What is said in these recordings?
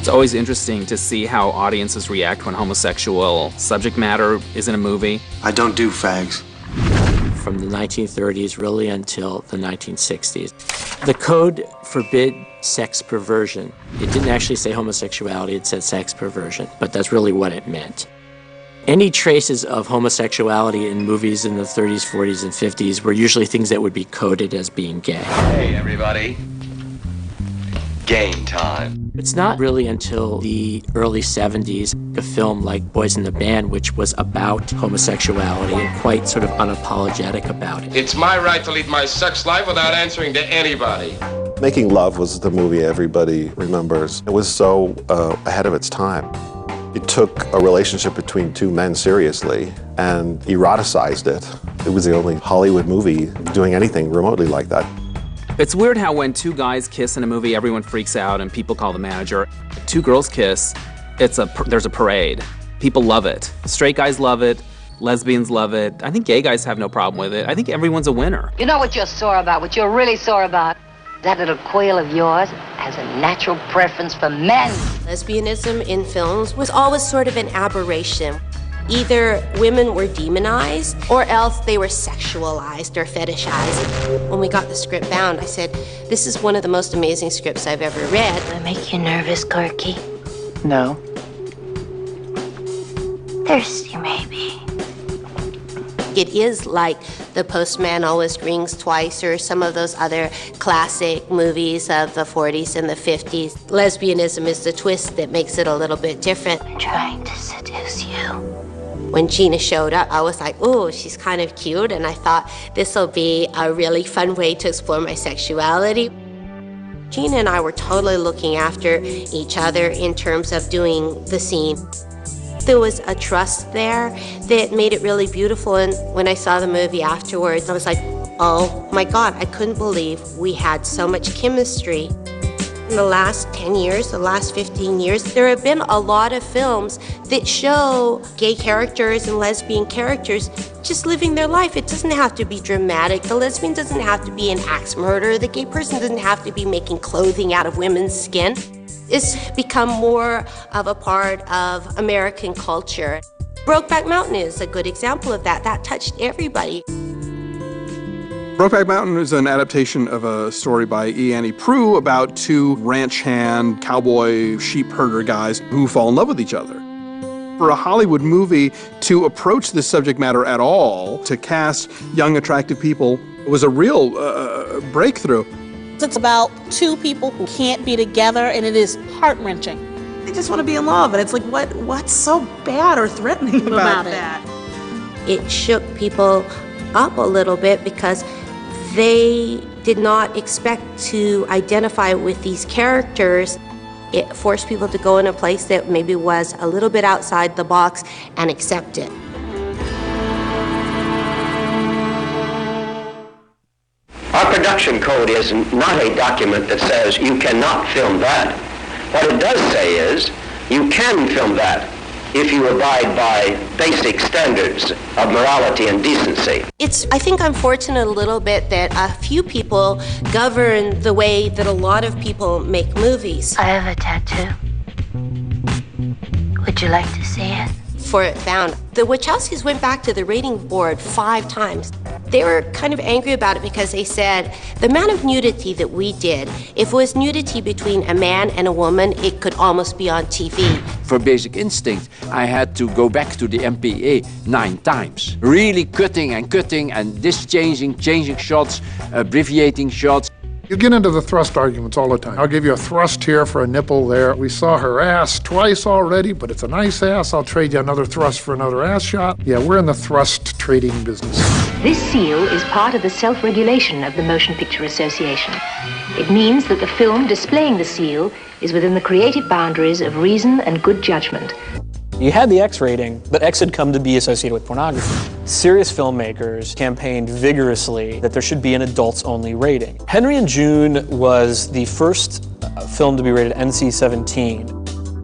It's always interesting to see how audiences react when homosexual subject matter is in a movie. I don't do fags. From the 1930s really until the 1960s. The code forbid sex perversion. It didn't actually say homosexuality, it said sex perversion, but that's really what it meant. Any traces of homosexuality in movies in the 30s, 40s, and 50s were usually things that would be coded as being gay. Hey, everybody. Game time. It's not really until the early 70s, a film like Boys in the Band, which was about homosexuality and quite sort of unapologetic about it. It's my right to lead my sex life without answering to anybody. Making Love was the movie everybody remembers. It was so ahead of its time. It took a relationship between two men seriously and eroticized it. It was the only Hollywood movie doing anything remotely like that. It's weird how when two guys kiss in a movie, everyone freaks out and people call the manager. Two girls kiss, there's a parade. People love it. Straight guys love it. Lesbians love it. I think gay guys have no problem with it. I think everyone's a winner. You know what you're sore about, what you're really sore about? That little quail of yours has a natural preference for men. Lesbianism in films was always sort of an aberration. Either women were demonized or else they were sexualized or fetishized. When we got the script bound, I said, this is one of the most amazing scripts I've ever read. Will it make you nervous, Corky? No. Thirsty, maybe. It is like The Postman Always Rings Twice or some of those other classic movies of the 40s and the 50s. Lesbianism is the twist that makes it a little bit different. I'm trying to seduce you. When Gina showed up, I was like, oh, she's kind of cute, and I thought this will be a really fun way to explore my sexuality. Gina and I were totally looking after each other in terms of doing the scene. There was a trust there that made it really beautiful, and when I saw the movie afterwards, I was like, oh my God, I couldn't believe we had so much chemistry. In the last 10 years, the last 15 years, there have been a lot of films that show gay characters and lesbian characters just living their life. It doesn't have to be dramatic. The lesbian doesn't have to be an axe murderer. The gay person doesn't have to be making clothing out of women's skin. It's become more of a part of American culture. Brokeback Mountain is a good example of that. That touched everybody. Brokeback Mountain is an adaptation of a story by E. Annie Proulx about two ranch hand, cowboy, sheep herder guys who fall in love with each other. For a Hollywood movie to approach this subject matter at all, to cast young, attractive people, was a real breakthrough. It's about two people who can't be together, and it is heart-wrenching. They just want to be in love, and it's like, what's so bad or threatening about that? It shook people up a little bit because they did not expect to identify with these characters. It forced people to go in a place that maybe was a little bit outside the box and accept it. Our production code is not a document that says you cannot film that. What it does say is you can film that if you abide by basic standards of morality and decency. I think I'm fortunate a little bit that a few people govern the way that a lot of people make movies. I have a tattoo. Would you like to see it? For it found. The Wachowskis went back to the rating board 5 times. They were kind of angry about it because they said the amount of nudity that we did, if it was nudity between a man and a woman, it could almost be on TV. For Basic Instinct, I had to go back to the MPA 9 times. Really cutting and this changing shots, abbreviating shots. You get into the thrust arguments all the time. I'll give you a thrust here for a nipple there. We saw her ass twice already, but it's a nice ass. I'll trade you another thrust for another ass shot. Yeah, we're in the thrust trading business. This seal is part of the self-regulation of the Motion Picture Association. It means that the film displaying the seal is within the creative boundaries of reason and good judgment. You had the X rating, but X had come to be associated with pornography. Serious filmmakers campaigned vigorously that there should be an adults-only rating. Henry and June was the first film to be rated NC-17.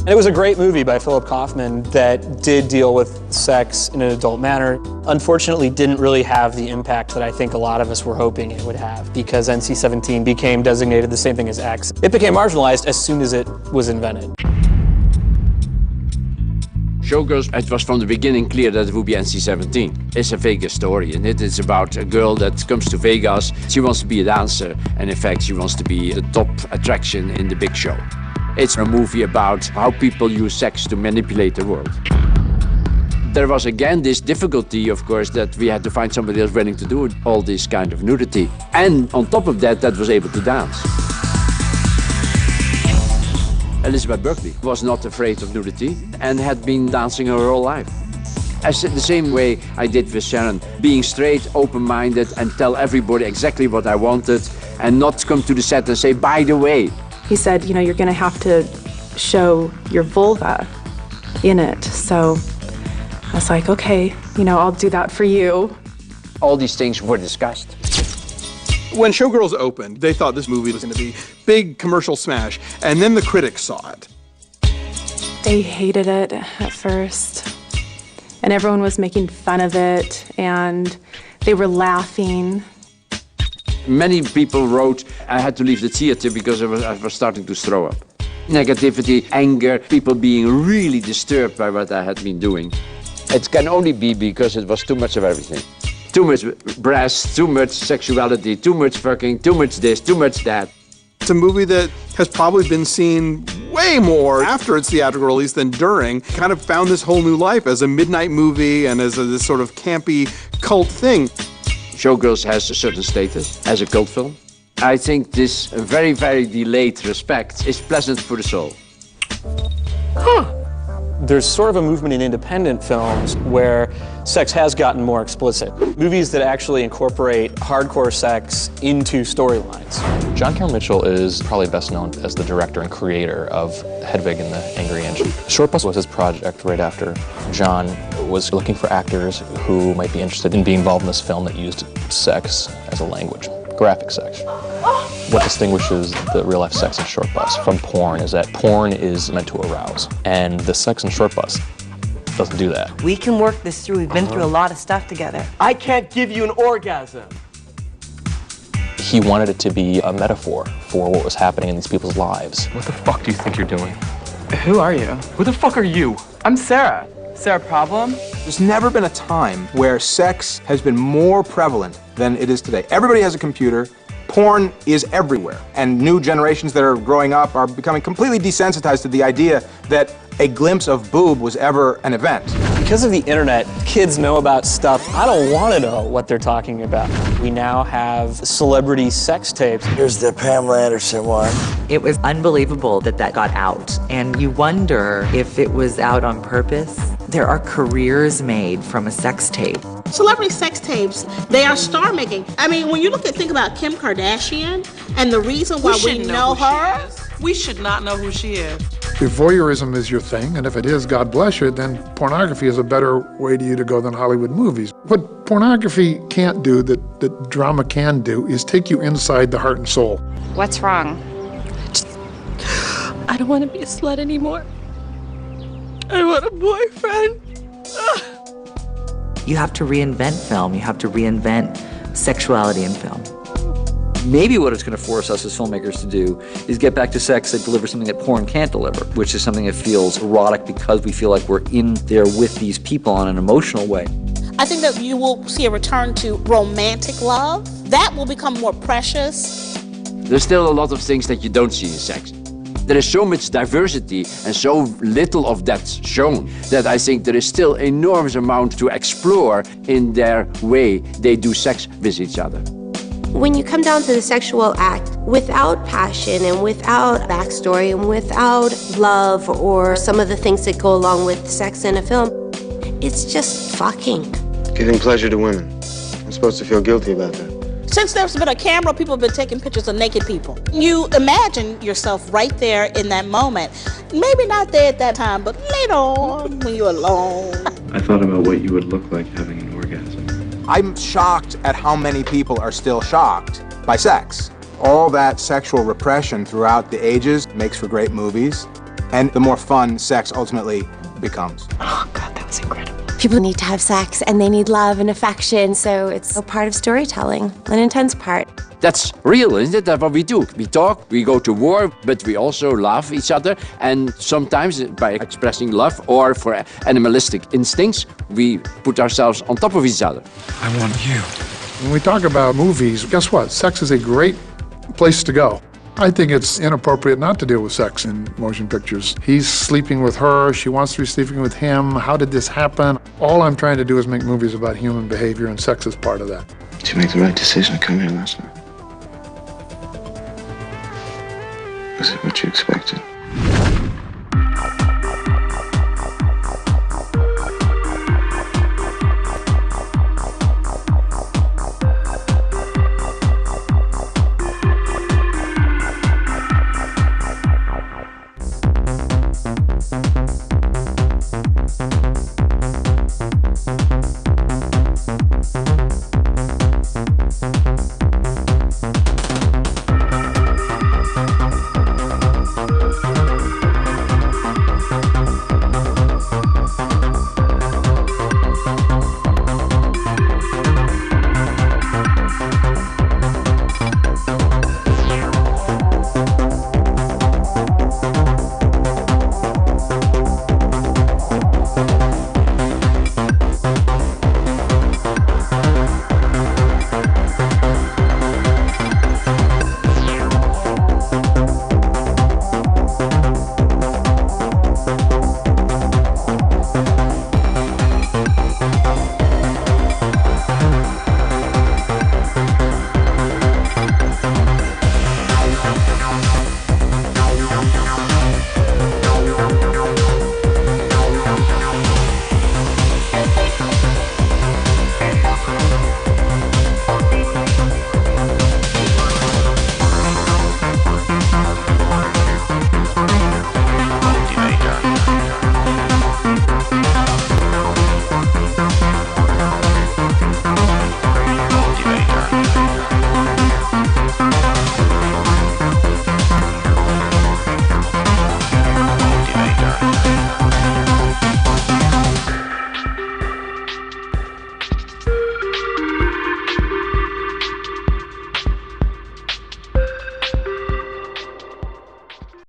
And it was a great movie by Philip Kaufman that did deal with sex in an adult manner. Unfortunately, didn't really have the impact that I think a lot of us were hoping it would have, because NC-17 became designated the same thing as X. It became marginalized as soon as it was invented. Showgirls, it was from the beginning clear that it would be NC-17. It's a Vegas story, and it is about a girl that comes to Vegas. She wants to be a dancer, and in fact, she wants to be the top attraction in the big show. It's a movie about how people use sex to manipulate the world. There was again this difficulty, of course, that we had to find somebody else willing to do all this kind of nudity. And on top of that, that was able to dance. Elizabeth Berkley was not afraid of nudity and had been dancing her whole life. I said the same way I did with Sharon, being straight, open-minded, and tell everybody exactly what I wanted, and not come to the set and say, by the way. He said, you know, you're gonna have to show your vulva in it. So I was like, okay, you know, I'll do that for you. All these things were discussed. When Showgirls opened, they thought this movie was going to be big commercial smash, and then the critics saw it. They hated it at first, and everyone was making fun of it, and they were laughing. Many people wrote, I had to leave the theater because I was starting to throw up. Negativity, anger, people being really disturbed by what I had been doing. It can only be because it was too much of everything. Too much breasts, too much sexuality, too much fucking, too much this, too much that. It's a movie that has probably been seen way more after its theatrical release than during. Kind of found this whole new life as a midnight movie and as this sort of campy cult thing. Showgirls has a certain status as a cult film. I think this very, very delayed respect is pleasant for the soul. There's sort of a movement in independent films where sex has gotten more explicit. Movies that actually incorporate hardcore sex into storylines. John Carroll Mitchell is probably best known as the director and creator of Hedwig and the Angry Inch. Short Bus was his project right after John was looking for actors who might be interested in being involved in this film that used sex as a language, graphic sex. What distinguishes the real-life sex in Short Bus from porn is that porn is meant to arouse, and the sex in Short Bus doesn't do that. We can work this through. We've been through a lot of stuff together. I can't give you an orgasm. He wanted it to be a metaphor for what was happening in these people's lives. What the fuck do you think you're doing? Who are you? Who the fuck are you? I'm Sarah. Sarah Problem? There's never been a time where sex has been more prevalent than it is today. Everybody has a computer. Porn is everywhere, and new generations that are growing up are becoming completely desensitized to the idea that a glimpse of boob was ever an event. Because of the internet, kids know about stuff I don't want to know what they're talking about. We now have celebrity sex tapes. Here's the Pamela Anderson one. It was unbelievable that that got out, and you wonder if it was out on purpose. There are careers made from a sex tape. Celebrity sex tapes, they are star making. I mean, when you think about Kim Kardashian and the reason why we know her, we should not know who she is. If voyeurism is your thing, and if it is, God bless you, then pornography is a better way to you to go than Hollywood movies. What pornography can't do that drama can do is take you inside the heart and soul. What's wrong? I don't want to be a slut anymore. I want a boyfriend. You have to reinvent film. You have to reinvent sexuality in film. Maybe what it's going to force us as filmmakers to do is get back to sex that delivers something that porn can't deliver, which is something that feels erotic because we feel like we're in there with these people on an emotional way. I think that you will see a return to romantic love. That will become more precious. There's still a lot of things that you don't see in sex. There is so much diversity and so little of that shown that I think there is still enormous amount to explore in their way they do sex with each other. When you come down to the sexual act, without passion and without backstory and without love or some of the things that go along with sex in a film, it's just fucking. Giving pleasure to women. I'm supposed to feel guilty about that. Since there's been a camera, people have been taking pictures of naked people. You imagine yourself right there in that moment. Maybe not there at that time, but later on when you're alone. I thought about what you would look like having an orgasm. I'm shocked at how many people are still shocked by sex. All that sexual repression throughout the ages makes for great movies, and the more fun sex ultimately becomes. Oh God, that was incredible. People need to have sex and they need love and affection, so it's a part of storytelling, an intense part. That's real, isn't it? That's what we do. We talk, we go to war, but we also love each other. And sometimes by expressing love or for animalistic instincts, we put ourselves on top of each other. I want you. When we talk about movies, guess what? Sex is a great place to go. I think it's inappropriate not to deal with sex in motion pictures. He's sleeping with her, she wants to be sleeping with him. How did this happen? All I'm trying to do is make movies about human behavior, and sex is part of that. Did you make the right decision to come here last night?